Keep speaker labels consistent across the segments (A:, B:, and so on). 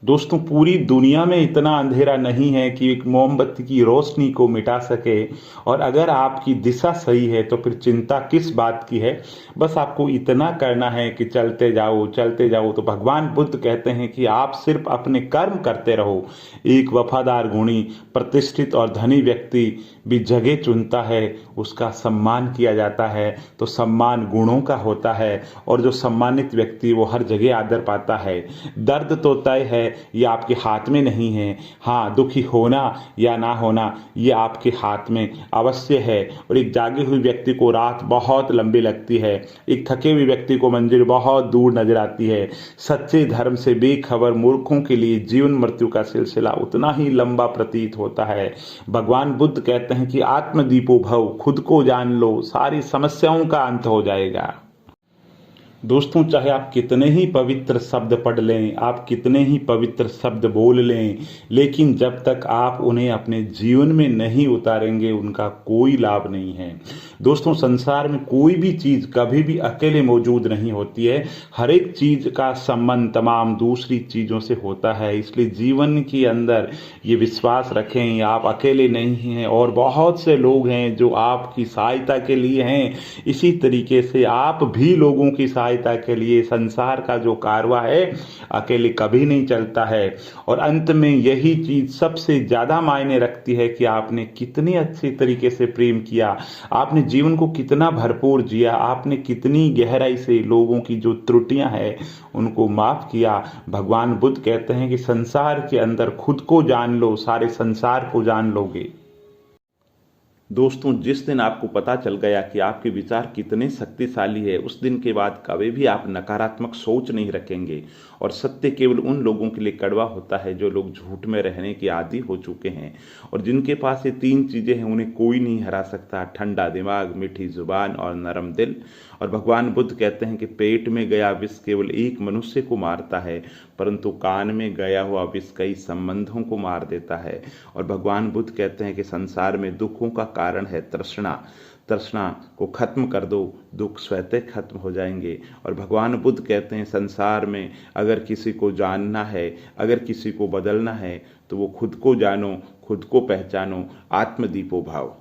A: दोस्तों, पूरी दुनिया में इतना अंधेरा नहीं है कि एक मोमबत्ती की रोशनी को मिटा सके। और अगर आपकी दिशा सही है तो फिर चिंता किस बात की है। बस आपको इतना करना है कि चलते जाओ चलते जाओ। तो भगवान बुद्ध कहते हैं कि आप सिर्फ अपने कर्म करते रहो। एक वफादार, गुणी, प्रतिष्ठित और धनी व्यक्ति भी जगह चुनता है, उसका सम्मान किया जाता है। तो सम्मान गुणों का होता है और जो सम्मानित व्यक्ति वो हर जगह आदर पाता है। दर्द तो तय है, ये आपके हाथ में नहीं है। हाँ, दुखी होना या ना होना ये आपके हाथ में अवश्य है। और एक जागे हुए व्यक्ति को रात बहुत लंबी लगती है, एक थके हुए व्यक्ति को मंजिल बहुत दूर नजर आती है। सच्चे धर्म से बेखबर मूर्खों के लिए जीवन मृत्यु का सिलसिला उतना ही लंबा प्रतीत होता है। भगवान बुद्ध कहते हैं कि आत्मदीपो भव, खुद को जान लो, सारी समस्याओं का अंत हो जाएगा। दोस्तों, चाहे आप कितने ही पवित्र शब्द पढ़ लें, आप कितने ही पवित्र शब्द बोल लें, लेकिन जब तक आप उन्हें अपने जीवन में नहीं उतारेंगे उनका कोई लाभ नहीं है। दोस्तों, संसार में कोई भी चीज़ कभी भी अकेले मौजूद नहीं होती है। हर एक चीज़ का संबंध तमाम दूसरी चीज़ों से होता है। इसलिए जीवन के अंदर ये विश्वास रखें, आप अकेले नहीं हैं और बहुत से लोग हैं जो आपकी सहायता के लिए हैं। इसी तरीके से आप भी लोगों की सहायता के लिए, संसार का जो कारवा है अकेले कभी नहीं चलता है। और अंत में यही चीज सबसे ज्यादा मायने रखती है कि आपने कितने अच्छे तरीके से प्रेम किया, आपने जीवन को कितना भरपूर जिया, आपने कितनी गहराई से लोगों की जो त्रुटियां हैं उनको माफ किया। भगवान बुद्ध कहते हैं कि संसार के अंदर खुद को जान लो, सारे संसार को जान लोगे। दोस्तों, जिस दिन आपको पता चल गया कि आपके विचार कितने शक्तिशाली है, उस दिन के बाद कभी भी आप नकारात्मक सोच नहीं रखेंगे। और सत्य केवल उन लोगों के लिए कड़वा होता है जो लोग झूठ में रहने के आदी हो चुके हैं और जिनके पास ये तीन चीजें हैं, उन्हें कोई नहीं हरा सकता: ठंडा दिमाग, मीठी जुबान और नरम दिल। और भगवान बुद्ध कहते हैं कि पेट में गया विष केवल एक मनुष्य को मारता है, परंतु कान में गया हुआ विष कई संबंधों को मार देता है। और भगवान बुद्ध कहते हैं कि संसार में दुखों का कारण है तृष्णा। तृष्णा को खत्म कर दो, दुख स्वतः खत्म हो जाएंगे। और भगवान बुद्ध कहते हैं संसार में अगर किसी को जानना है, अगर किसी को बदलना है तो वो खुद को जानो, खुद को पहचानो, आत्मदीपो भाव।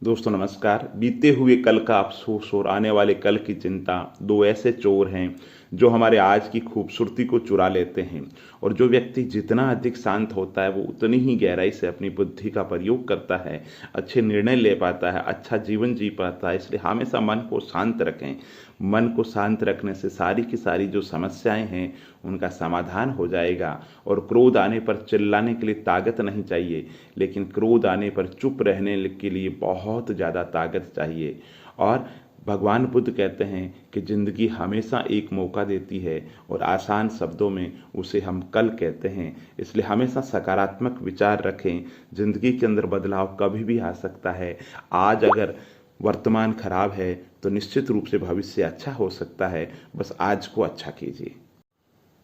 A: दोस्तों नमस्कार। बीते हुए कल का अफसोस और आने वाले कल की चिंता दो ऐसे चोर हैं जो हमारे आज की खूबसूरती को चुरा लेते हैं। और जो व्यक्ति जितना अधिक शांत होता है वो उतनी ही गहराई से अपनी बुद्धि का प्रयोग करता है, अच्छे निर्णय ले पाता है, अच्छा जीवन जी पाता है। इसलिए हमेशा मन को शांत रखें। मन को शांत रखने से सारी की सारी जो समस्याएं हैं उनका समाधान हो जाएगा। और क्रोध आने पर चिल्लाने के लिए ताकत नहीं चाहिए, लेकिन क्रोध आने पर चुप रहने के लिए बहुत ज़्यादा ताकत चाहिए। और भगवान बुद्ध कहते हैं कि जिंदगी हमेशा एक मौका देती है और आसान शब्दों में उसे हम कल कहते हैं। इसलिए हमेशा सकारात्मक विचार रखें। जिंदगी के अंदर बदलाव कभी भी आ सकता है। आज अगर वर्तमान खराब है तो निश्चित रूप से भविष्य अच्छा हो सकता है। बस आज को अच्छा कीजिए।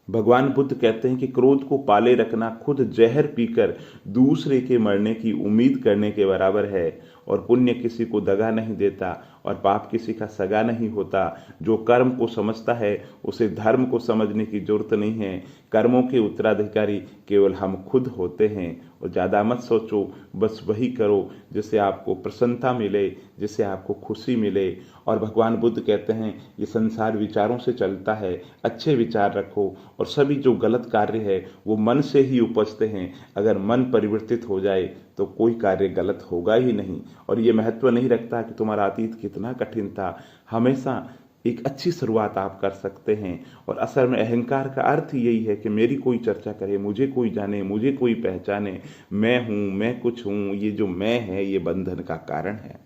A: भगवान बुद्ध कहते हैं कि क्रोध को पाले रखना खुद जहर पीकर दूसरे के मरने की उम्मीद करने के बराबर है। और पुण्य किसी को दगा नहीं देता और पाप किसी का सगा नहीं होता। जो कर्म को समझता है उसे धर्म को समझने की जरूरत नहीं है। कर्मों के उत्तराधिकारी केवल हम खुद होते हैं। और ज़्यादा मत सोचो, बस वही करो जिससे आपको प्रसन्नता मिले, जिससे आपको खुशी मिले। और भगवान बुद्ध कहते हैं ये संसार विचारों से चलता है, अच्छे विचार रखो। और सभी जो गलत कार्य है वो मन से ही उपजते हैं। अगर मन परिवर्तित हो जाए तो कोई कार्य गलत होगा ही नहीं। और ये महत्व नहीं रखता कि तुम्हारा अतीत कितना कठिन था। हमेशा एक अच्छी शुरुआत आप कर सकते हैं। और असल में अहंकार का अर्थ यही है कि मेरी कोई चर्चा करे, मुझे कोई जाने, मुझे कोई पहचाने, मैं हूँ, मैं कुछ हूँ। ये जो मैं है ये बंधन का कारण है।